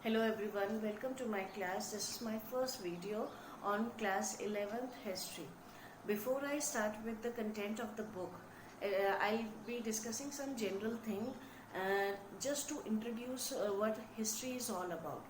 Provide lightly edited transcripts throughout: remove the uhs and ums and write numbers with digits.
Hello everyone, welcome to my class. This is my first video on class 11th history. Before I start with the content of the book, I'll be discussing some general thing just to introduce what history is all about.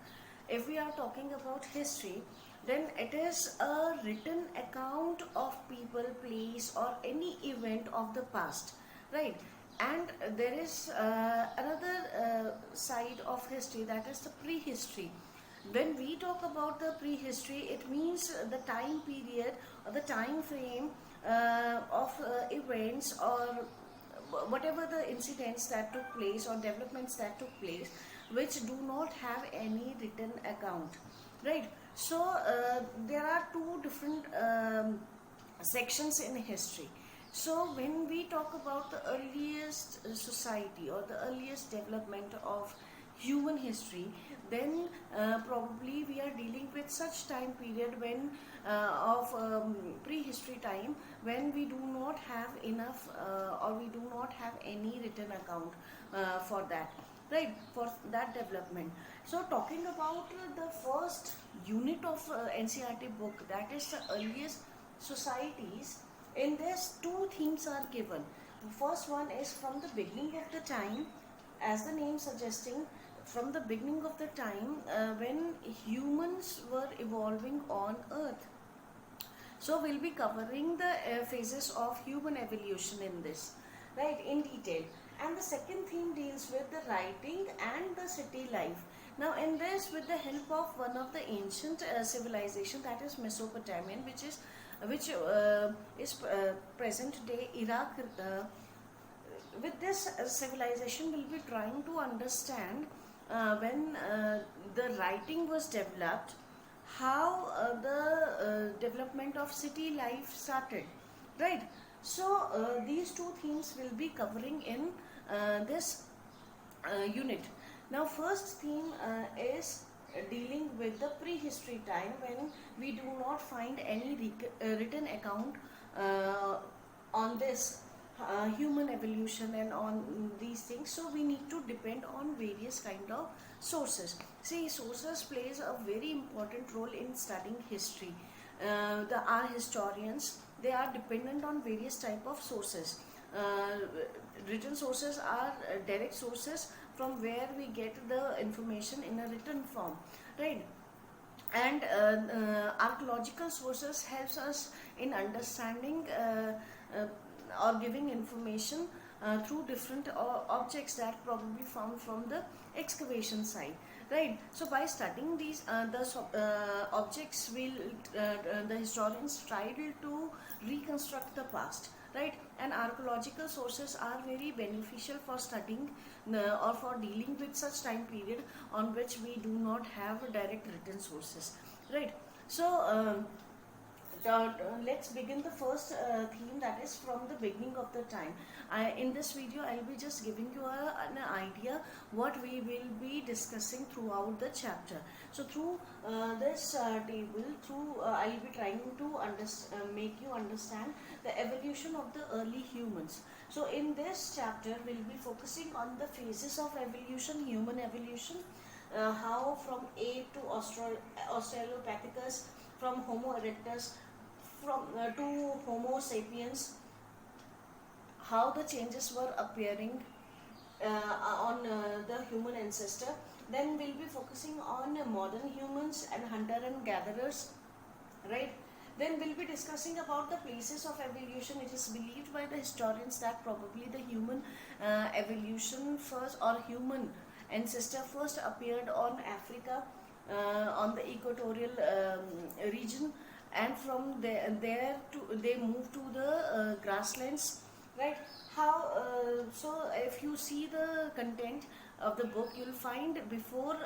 If we are talking about history, then it is a written account of people, place or any event of the past, right? And there is another side of history, that is the prehistory. When we talk about the prehistory, it means the time period or the time frame of events or whatever the incidents that took place or developments that took place which do not have any written account, right? So there are two different sections in history. So when we talk about the earliest society or the earliest development of human history, then probably we are dealing with such time period when of prehistory time, when we do not have enough or we do not have any written account for that, right, for that development. So talking about the first unit of NCERT book, that is the earliest societies. In this, two themes are given. The first one is from the beginning of the time, as the name suggesting, from the beginning of the time when humans were evolving on earth. So we'll be covering the phases of human evolution in this, right, in detail. And the second theme deals with the writing and the city life. Now in this, with the help of one of the ancient civilization, that is Mesopotamian, which is present day Iraq. With this civilization, we'll be trying to understand when the writing was developed, how the development of city life started, right? So these two themes will be covering in this unit. Now first theme is dealing with the prehistory time, when we do not find any written account on this human evolution and on these things. So we need to depend on various kind of sources. See, sources plays a very important role in studying history. Our historians, they are dependent on various type of sources. Written sources are direct sources from where we get the information in a written form, right? And archaeological sources helps us in understanding or giving information through different objects that probably found from the excavation site, right? So by studying these objects, the historians tried to reconstruct the past, right? And archaeological sources are very beneficial for studying or for dealing with such time period on which we do not have direct written sources, right? So let's begin the first theme, that is from the beginning of the time. In this video, I'll be just giving you an idea what we will be discussing throughout the chapter. So through this table, I'll be trying to make you understand the evolution of the early humans. So in this chapter, we'll be focusing on the phases of evolution, human evolution, how from ape to Australopithecus, from Homo erectus to Homo sapiens, how the changes were appearing on the human ancestor. Then we'll be focusing on modern humans and hunter and gatherers, right? Then we'll be discussing about the places of evolution. It is believed by the historians that probably the human evolution first, or human ancestor first, appeared on Africa, on the equatorial region, and from there to they moved to the grasslands, right? How so if you see the content of the book, you'll find before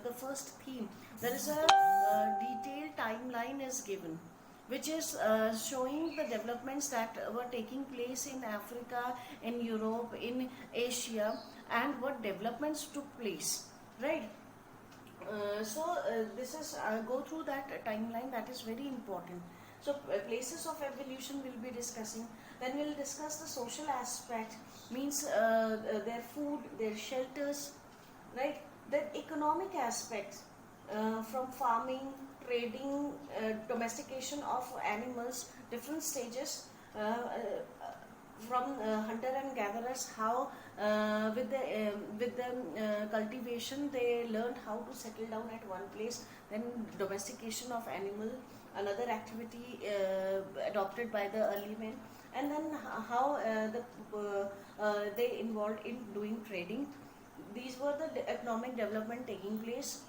the first theme, there is a detailed timeline is given, which is showing the developments that were taking place in Africa, in Europe, in Asia, and what developments took place, right? This is go through that timeline, that is very important. So places of evolution we'll be discussing. Then we'll discuss the social aspect, means their food, their shelters, right? Then economic aspects, from farming, trading, domestication of animals, different stages, from hunter and gatherers, how with the cultivation they learned how to settle down at one place. Then domestication of animal, another activity adopted by the early men. And then how they involved in doing trading. These were the economic development taking place.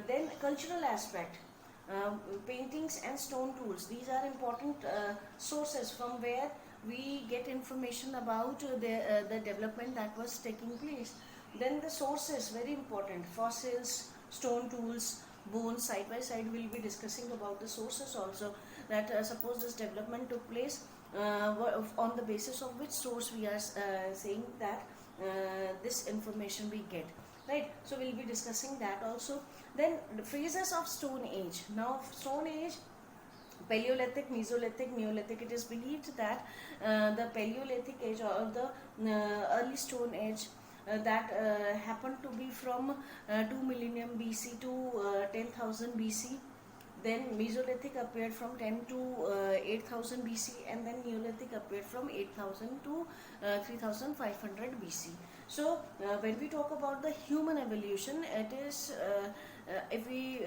Then cultural aspect, paintings and stone tools, these are important sources from where we get information about the development that was taking place. Then the sources, very important, fossils, stone tools, bones, side by side we'll be discussing about the sources also, that suppose this development took place, on the basis of which source we are saying that this information we get, right? So we'll be discussing that also. Then the phases of stone age. Now stone age, Paleolithic, Mesolithic, Neolithic, it is believed that the Paleolithic age or the early stone age, that happened to be from 2 millennium BC to 10,000 BC. Then Mesolithic appeared from 10 to 8,000 BC, and then Neolithic appeared from 8,000 to 3,500 BC. So when we talk about the human evolution, it is if we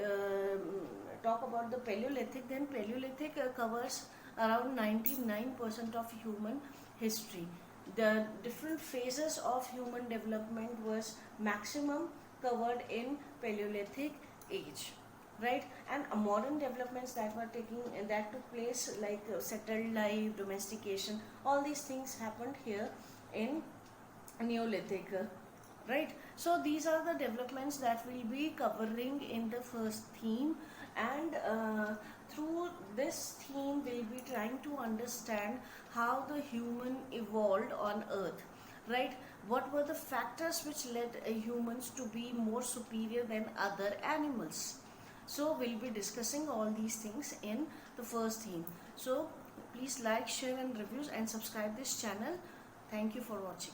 talk about the Paleolithic, then Paleolithic covers around 99% of human history. The different phases of human development was maximum covered in Paleolithic age, right? And modern developments that were that took place, like settled life, domestication, all these things happened here in Neolithic, right? So these are the developments that we'll be covering in the first theme, and through this theme we'll be trying to understand how the human evolved on earth, right? What were the factors which led humans to be more superior than other animals? So we'll be discussing all these things in the first theme. So please like, share and reviews and subscribe this channel. Thank you for watching.